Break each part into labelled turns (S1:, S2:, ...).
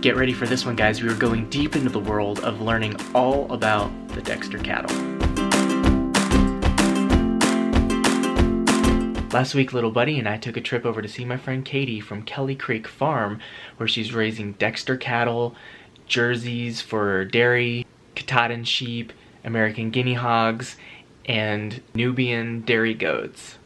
S1: Get ready for this one, guys. We are going deep into the world of learning all about the Dexter cattle. Last week, little buddy and I took a trip over to see my friend Katie from Kelly Creek Farm, where she's raising Dexter cattle, Jerseys for dairy, Katahdin sheep, American Guinea Hogs, and Nubian dairy goats.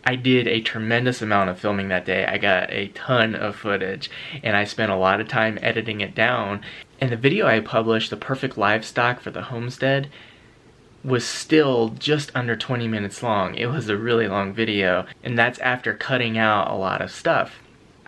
S1: I did a tremendous amount of filming that day. I got a ton of footage, and I spent a lot of time editing it down. And the video I published, The Perfect Livestock for the Homestead, was still just under 20 minutes long. It was a really long video, and that's after cutting out a lot of stuff.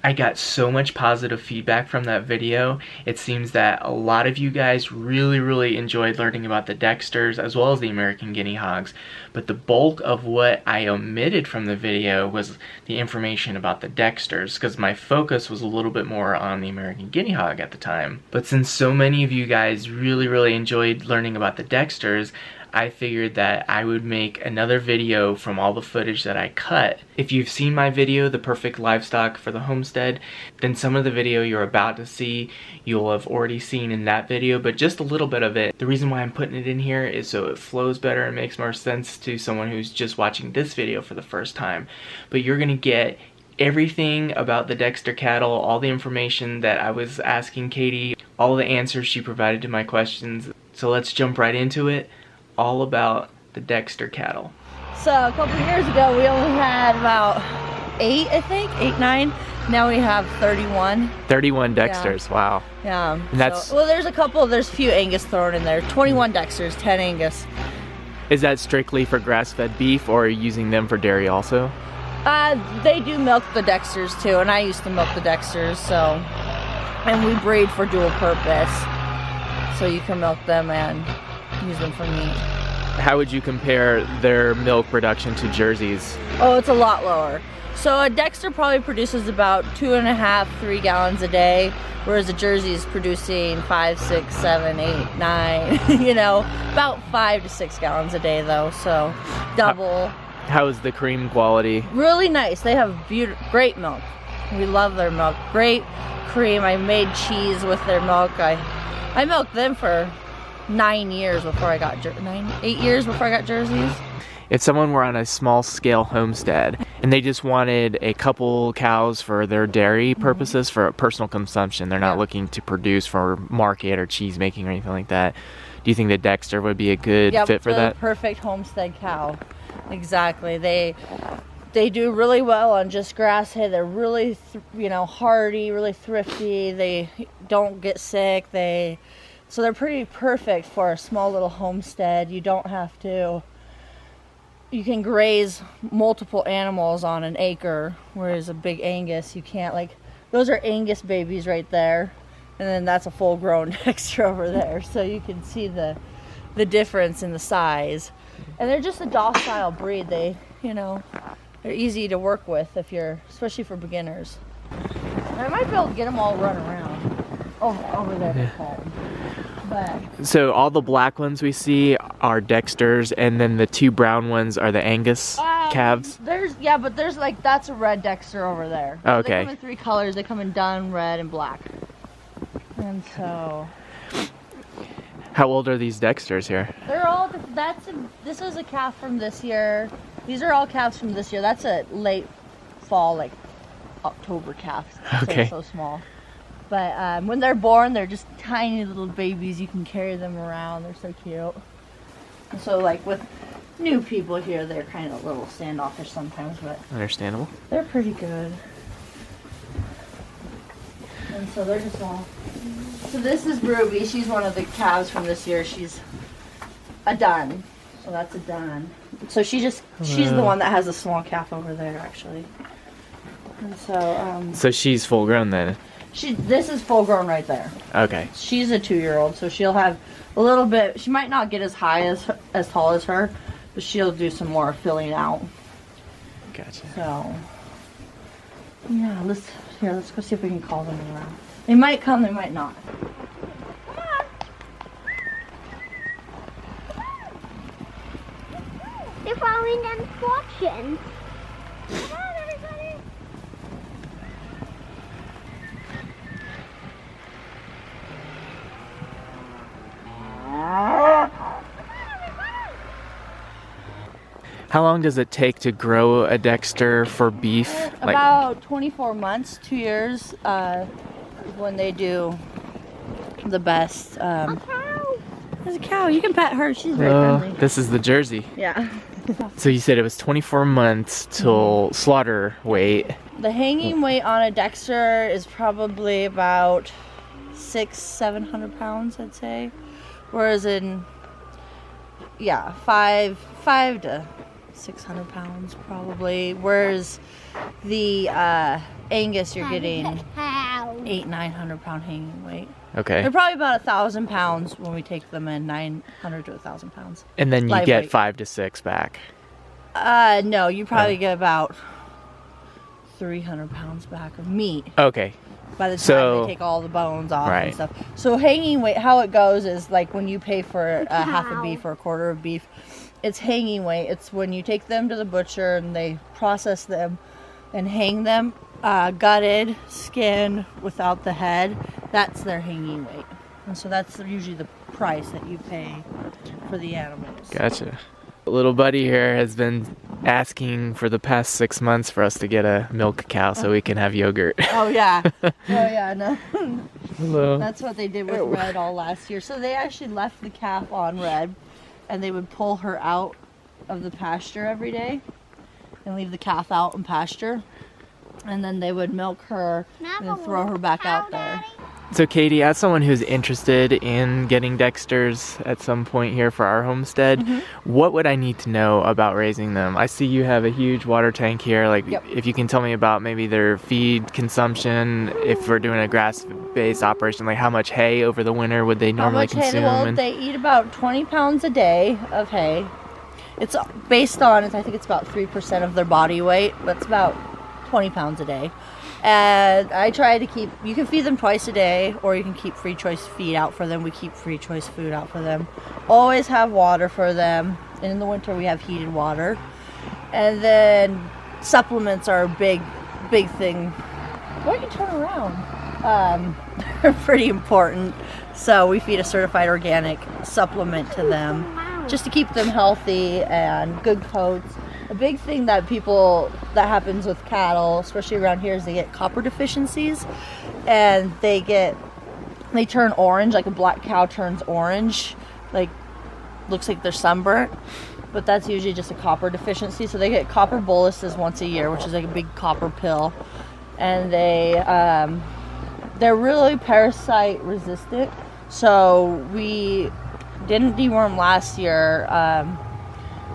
S1: I got so much positive feedback from that video. It seems that a lot of you guys really enjoyed learning about the Dexters as well as the American Guinea Hogs, but the bulk of what I omitted from the video was the information about the Dexters, because my focus was a little bit more on the American Guinea Hog at the time. But since so many of you guys really enjoyed learning about the Dexters, I figured that I would make another video from all the footage that I cut. If you've seen my video, The Perfect Livestock for the Homestead, then some of the video you're about to see, you'll have already seen in that video, but just a little bit of it. The reason why I'm putting it in here is so it flows better and makes more sense to someone who's just watching this video for the first time. But you're gonna get everything about the Dexter cattle, all the information that I was asking Katie, all the answers she provided to my questions. So let's jump right into it. All about the Dexter cattle.
S2: So a couple years ago we only had about 8, I think, 8, 9. Now we have 31.
S1: 31 Dexters, yeah. Wow.
S2: Yeah.
S1: And that's,
S2: so, well, there's a few Angus thrown in there. 21 Dexters, 10 Angus.
S1: Is that strictly for grass-fed beef, or are you using them for dairy also?
S2: They do milk the Dexters too, and I used to milk the Dexters, so. And we breed for dual purpose. So you can milk them and use them for meat.
S1: How would you compare their milk production to Jerseys?
S2: Oh, it's a lot lower. So a Dexter probably produces about 2.5, 3 gallons a day, whereas a Jersey is producing 5, 6, 7, 8, 9, you know, about 5 to 6 gallons a day though, so double.
S1: How is the cream quality?
S2: Really nice. They have great milk. We love their milk. Great cream. I made cheese with their milk. I milked them for 9 years before I got 8 years before I got Jerseys.
S1: If someone were on a small scale homestead and they just wanted a couple cows for their dairy purposes, for personal consumption, they're not looking to produce for market or cheese making or anything like that, do you think that Dexter would be a good fit for that?
S2: Perfect homestead cow. Exactly. They do really well on just grass hay. They're really hardy, really thrifty. They don't get sick. So they're pretty perfect for a small little homestead. You don't have to, you can graze multiple animals on an acre, whereas a big Angus, you can't. Like, those are Angus babies right there, and then that's a full-grown Dexter over there. So you can see the difference in the size. And they're just a docile breed. They're easy to work with especially for beginners. And I might be able to get them all run around. Oh, over there at home. But
S1: so all the black ones we see are Dexters, and then the 2 brown ones are the Angus calves?
S2: But there's that's a red Dexter over there.
S1: Oh, okay.
S2: They come in 3 colors. They come in dun, red, and black. And so.
S1: How old are these Dexters here?
S2: They're all, this is a calf from this year. These are all calves from this year. That's a late fall, like October calf. So
S1: okay.
S2: They're so small. But when they're born, they're just tiny little babies. You can carry them around. They're so cute. And so, like, with new people here, they're kind of a little standoffish sometimes, but
S1: understandable.
S2: They're pretty good. And so they're just all. So this is Ruby. She's one of the calves from this year. She's a dun. So that's a dun. So she's the one that has a small calf over there, actually. And so. So
S1: she's full grown then.
S2: This is full grown right there.
S1: Okay.
S2: She's a 2-year-old, so she'll have a little bit. She might not get as high as tall as her, but she'll do some more filling out.
S1: Gotcha.
S2: So yeah, let's go see if we can call them around. They might come, they might not. Come on.
S3: They're following instructions. Come on, everybody.
S1: How long does it take to grow a Dexter for beef?
S2: About 24 months, 2 years, when they do the best. There's a cow. You can pet her. She's very friendly.
S1: This is the Jersey.
S2: Yeah.
S1: So you said it was 24 months till slaughter weight.
S2: The hanging weight on a Dexter is probably about 600-700 pounds, I'd say. Whereas in, yeah, 500 to 600 pounds probably. Whereas the Angus, you're getting 800-900 pound hanging weight.
S1: Okay.
S2: They're probably about 1,000 pounds when we take them in, 900 to 1,000 pounds.
S1: And then you
S2: live
S1: get
S2: weight.
S1: 5 to 6 back.
S2: No, you probably get about 300 pounds back of meat.
S1: Okay.
S2: By the time they take all the bones off
S1: Right.
S2: and stuff. So hanging weight, how it goes is like when you pay for a half a beef or a quarter of beef, it's hanging weight. It's when you take them to the butcher and they process them and hang them, gutted, skin without the head. That's their hanging weight. And so that's usually the price that you pay for the animals.
S1: Gotcha. Little buddy here has been asking for the past 6 months for us to get a milk cow so we can have yogurt.
S2: Oh yeah. Oh yeah, no.
S1: Hello.
S2: That's what they did with Red all last year. So they actually left the calf on Red and they would pull her out of the pasture every day and leave the calf out in pasture. And then they would milk her and then throw her back out there.
S1: So Katie, as someone who's interested in getting Dexters at some point here for our homestead, what would I need to know about raising them? I see you have a huge water tank here. Like, if you can tell me about maybe their feed consumption, if we're doing a grass-based operation, like how much hay over the winter would they normally consume?
S2: Well, they eat about 20 pounds a day of hay. It's based on, I think it's about 3% of their body weight, but it's about 20 pounds a day. And I try to keep, you can feed them twice a day or you can keep free choice feed out for them. We keep free choice food out for them. Always have water for them. And in the winter we have heated water. And then supplements are a big thing. Why don't you turn around? They're pretty important. So we feed a certified organic supplement to them just to keep them healthy and good coats. A big thing that happens with cattle, especially around here, is they get copper deficiencies and they turn orange, like a black cow turns orange, like looks like they're sunburnt, but that's usually just a copper deficiency. So they get copper boluses once a year, which is like a big copper pill, and they're really parasite resistant. So we didn't deworm last year.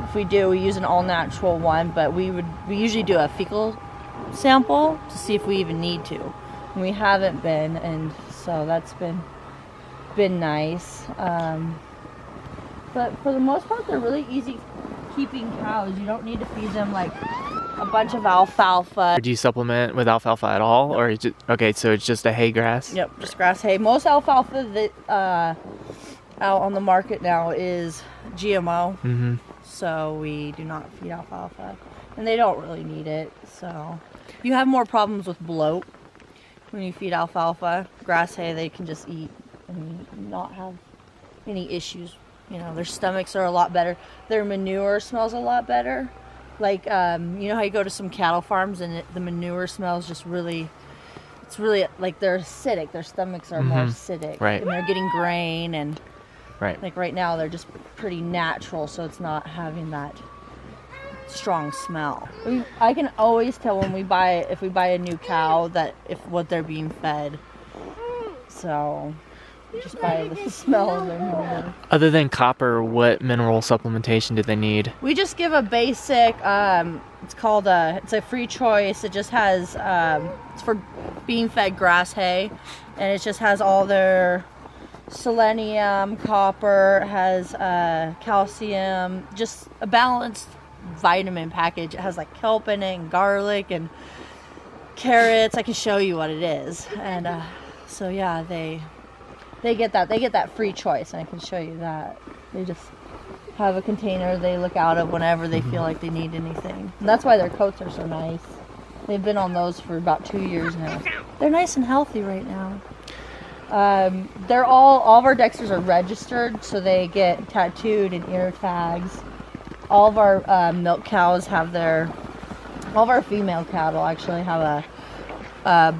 S2: If we do, we use an all-natural one, but we usually do a fecal sample to see if we even need to. And we haven't been, and so that's been nice. But for the most part, they're really easy keeping cows. You don't need to feed them like a bunch of alfalfa.
S1: Do you supplement with alfalfa at all, or is it, okay? So it's just a hay grass.
S2: Yep, just grass hay. Most alfalfa that out on the market now is GMO.
S1: Mm-hmm.
S2: So we do not feed alfalfa, and they don't really need it. So you have more problems with bloat when you feed alfalfa. Grass hay they can just eat and not have any issues. You know, their stomachs are a lot better. Their manure smells a lot better. Like, you know how you go to some cattle farms and the manure smells just really, it's really like they're acidic. Their stomachs are more acidic.
S1: Right.
S2: And they're getting grain and
S1: right.
S2: like right now they're just pretty natural, so it's not having that strong smell. I can always tell when if we buy a new cow that if what they're being fed. So just by the smell of their manure.
S1: Other than copper, what mineral supplementation do they need?
S2: We just give a basic, it's called it's a free choice. It just has, it's for being fed grass hay, and it just has all their selenium, copper, has calcium, just a balanced vitamin package. It has like kelp in it and garlic and carrots. I can show you what it is. And so yeah, they get that free choice, and I can show you that. They just have a container they look out of whenever they feel like they need anything. And that's why their coats are so nice. They've been on those for about 2 years now. They're nice and healthy right now. All of our Dexters are registered, so they get tattooed and ear tags. all of our milk cows have all of our female cattle actually have a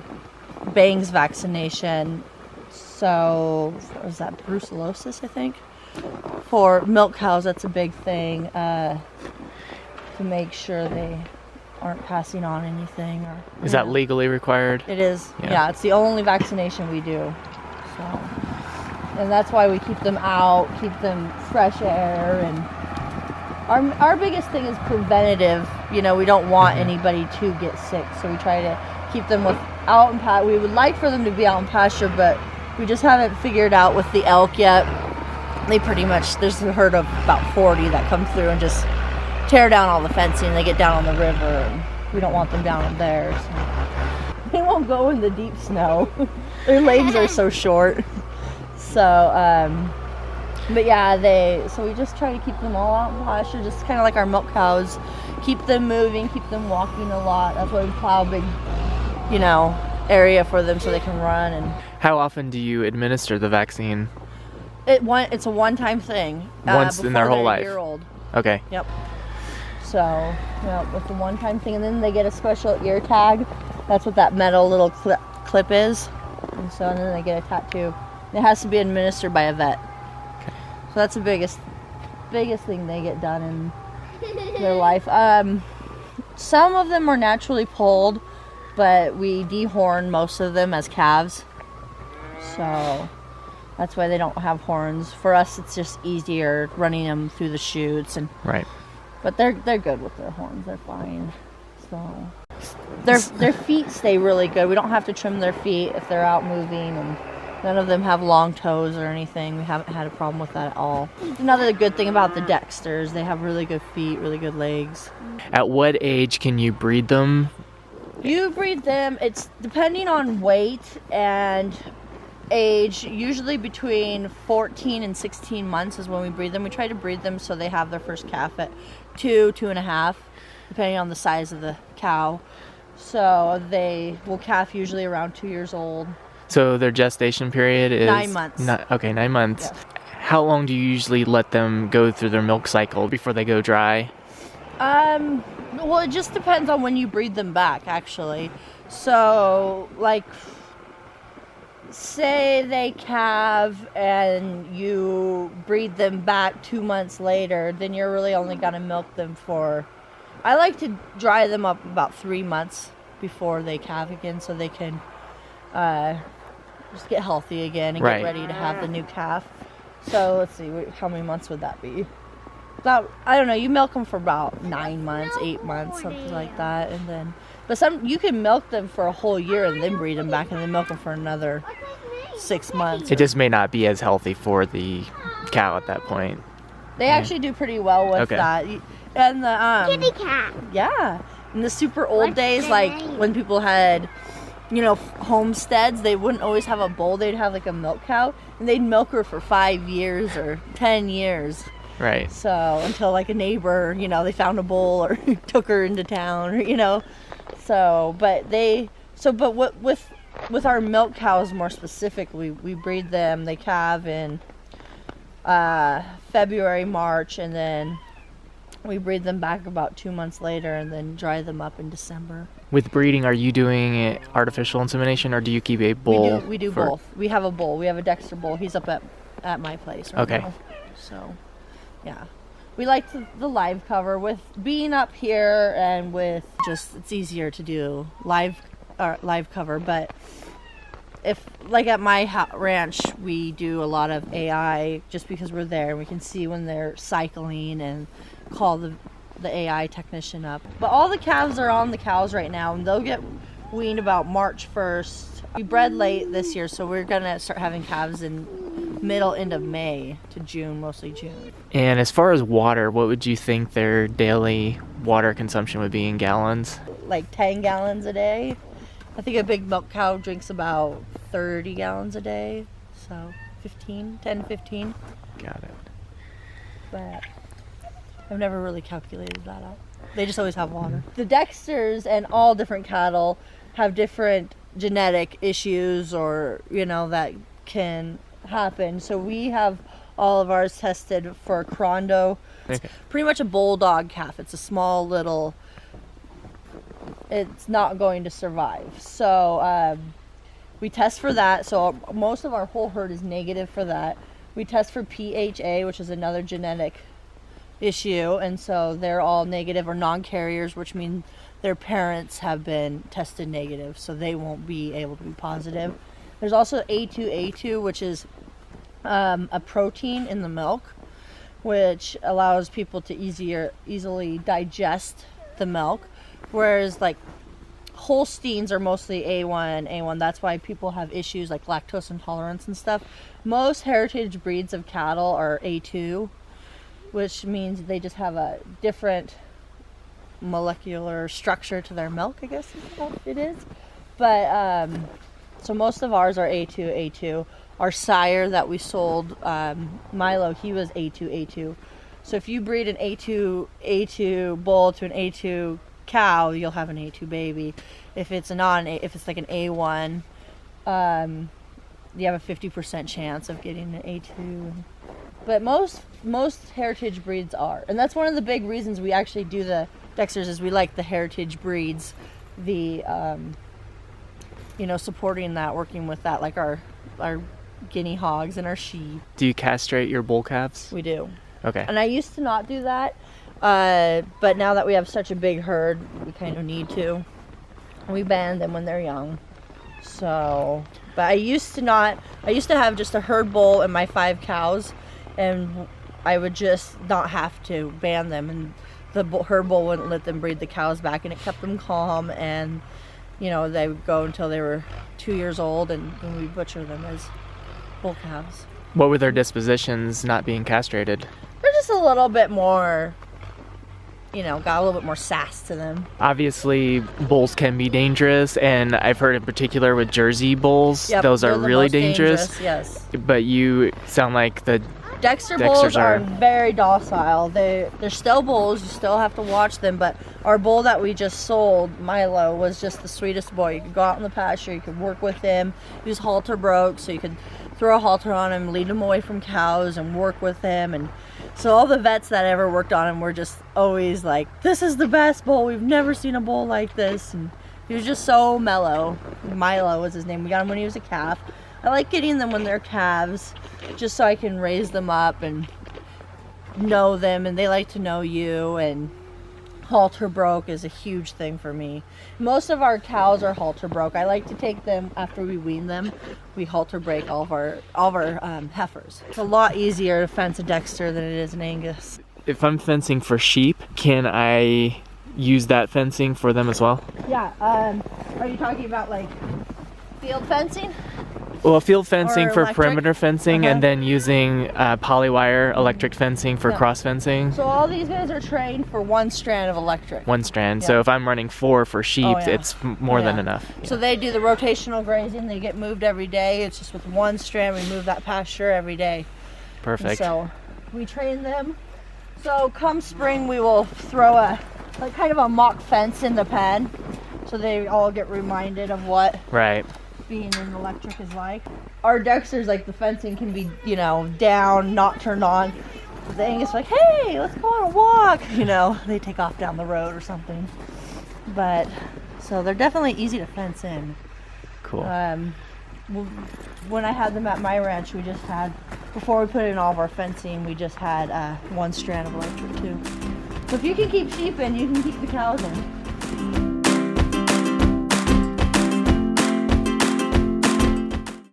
S2: bangs vaccination. So, what was that, brucellosis, I think? For milk cows, that's a big thing, to make sure they aren't passing on anything.
S1: Is that legally required?
S2: It is. Yeah, it's the only vaccination we do. So, and that's why we keep them out, keep them fresh air, and our biggest thing is preventative. You know, we don't want anybody to get sick, so we try to keep them out in pasture. We would like for them to be out in pasture, but we just haven't figured out with the elk yet. They pretty much, there's a herd of about 40 that come through and just tear down all the fencing. They get down on the river, and we don't want them down there. So. They won't go in the deep snow. Their legs are so short. So, but yeah, so we just try to keep them all out in pasture, just kind of like our milk cows. Keep them moving, keep them walking a lot. That's why we plow a big, area for them so they can run. And
S1: how often do you administer the vaccine?
S2: It's a one-time thing.
S1: Once in their whole life.
S2: A year old.
S1: Okay.
S2: Yep. So, it's a one-time thing, and then they get a special ear tag. That's what that metal little clip is. And then they get a tattoo. It has to be administered by a vet. Okay. So that's the biggest thing they get done in their life. Some of them are naturally pulled, but we dehorn most of them as calves. So that's why they don't have horns. For us, it's just easier running them through the chutes, and
S1: right.
S2: But they're good with their horns. They're fine. So their feet stay really good. We don't have to trim their feet if they're out moving, and none of them have long toes or anything. We haven't had a problem with that at all. Another good thing about the Dexters, they have really good feet, really good legs.
S1: At what age can you breed them?
S2: You breed them, it's depending on weight and age, usually between 14 and 16 months is when we breed them. We try to breed them so they have their first calf at 2.5, depending on the size of the cow. So they will calf usually around 2 years old.
S1: So their gestation period is
S2: 9 months.
S1: 9 months.
S2: Yes.
S1: How long do you usually let them go through their milk cycle before they go dry?
S2: Well, it just depends on when you breed them back, actually. So, like, say they calve and you breed them back 2 months later, then you're really only going to milk them for... I like to dry them up about 3 months before they calve again so they can just get healthy again and get ready to have the new calf. So, let's see, how many months would that be? About, I don't know, you milk them for about 9 months, 8 months, something like that, and then, but you can milk them for a whole year and then breed them back and then milk them for another 6 months.
S1: It just may not be as healthy for the cow at that point.
S2: They actually do pretty well with that. And the
S3: kitty cat.
S2: Yeah, in the super old days, like when people had, homesteads, they wouldn't always have a bull. They'd have like a milk cow, and they'd milk her for 5 years or 10 years.
S1: Right.
S2: So until like a neighbor, they found a bull or took her into town, or, So, but with our milk cows more specifically, we breed them. They calve in February, March, and then we breed them back about 2 months later, and then dry them up in December. With
S1: breeding, are you doing artificial insemination, or do you keep a bull?
S2: We do both. We have a bull. We have a Dexter bull. He's up at my place right now. So. Yeah, we like the live cover. With being up here and with it's easier to do live cover. But if like at my ranch, we do a lot of AI just because we're there and we can see when they're cycling and call the AI technician up. But all the calves are on the cows right now, and they'll get weaned about March 1st. We bred late this year, so we're gonna start having calves in end of May to June, mostly June.
S1: And as far as water, what would you think their daily water consumption would be in gallons?
S2: Like 10 gallons a day. I think a big milk cow drinks about 30 gallons a day, so 10 to 15.
S1: Got it.
S2: But I've never really calculated that out. They just always have water. The Dexters and all different cattle have different genetic issues or, that can happen. So we have all of ours tested for Crondo.
S1: Okay.
S2: Pretty much a bulldog calf. It's a small little, it's not going to survive. So we test for that. So most of our whole herd is negative for that. We test for PHA, which is another genetic issue, and so they're all negative or non-carriers, which means their parents have been tested negative, so they won't be able to be positive. There's also A2A2, which is a protein in the milk, which allows people to easily digest the milk, whereas like Holsteins are mostly A1. That's why people have issues like lactose intolerance and stuff. Most heritage breeds of cattle are A2, which means they just have a different molecular structure to their milk, I guess is what it is. But so most of ours are A2. Our sire that we sold, Milo, he was A2. So if you breed an A2 bull to an A2 cow, you'll have an A2 baby. If it's if it's like an A1, you have a 50% chance of getting an A2. But most heritage breeds are, and that's one of the big reasons we actually do the Dexters, is we like the heritage breeds, the supporting that, working with that, like our guinea hogs and our sheep.
S1: Do you castrate your bull calves?
S2: We do.
S1: Okay.
S2: And I used to not do that, but now that we have such a big herd, we kind of need to. We ban them when they're young. So, but I used to have just a herd bull and my 5 cows, and I would just not have to ban them, and the herd bull wouldn't let them breed the cows back, and it kept them calm, and they would go until they were 2 years old, and then we butcher them as bull calves.
S1: What were their dispositions not being castrated?
S2: They're just a little bit more, got a little bit more sass to them.
S1: Obviously, bulls can be dangerous, and I've heard in particular with Jersey bulls,
S2: Yep,
S1: those are
S2: they're the
S1: really
S2: most
S1: dangerous.
S2: Yes.
S1: But you sound like the
S2: Dexter
S1: Dexters
S2: bulls are
S1: are
S2: very docile. They're still bulls. You still have to watch them. But our bull that we just sold, Milo, was just the sweetest boy. You could go out in the pasture. You could work with him. He was halter broke, so you could throw a halter on him, lead him away from cows, and work with him. And so all the vets that ever worked on him were just always like, "This is the best bull. We've never seen a bull like this." And he was just so mellow. Milo was his name. We got him when he was a calf. I like getting them when they're calves, just so I can raise them up and know them, and they like to know you. And halter broke is a huge thing for me. Most of our cows are halter broke. I like to take them after we wean them. We halter break all of our heifers. It's a lot easier to fence a Dexter than it is an Angus.
S1: If I'm fencing for sheep, can I use that fencing for them as well?
S2: Yeah. Are you talking about like field fencing?
S1: Well, field fencing
S2: Or
S1: for
S2: electric?
S1: perimeter fencing, and then using polywire electric fencing for
S2: Yeah.
S1: cross fencing.
S2: So all these guys are trained for one strand of electric.
S1: One strand.
S2: Yeah.
S1: So if I'm running 4 for sheep,
S2: Oh, yeah.
S1: it's more than
S2: Yeah.
S1: enough.
S2: So they do the rotational grazing. They get moved every day. It's just with one strand. We move that pasture every day.
S1: Perfect.
S2: So we train them. So come spring, we will throw a kind of a mock fence in the pen, so they all get reminded of what
S1: Right.
S2: being in electric is like. Our Dexters, like, the fencing can be, down, not turned on. But the Angus, like, hey, let's go on a walk. They take off down the road or something. But so they're definitely easy to fence in.
S1: Cool.
S2: When I had them at my ranch, before we put in all of our fencing, we just had one strand of electric too. So if you can keep sheep in, you can keep the cows in.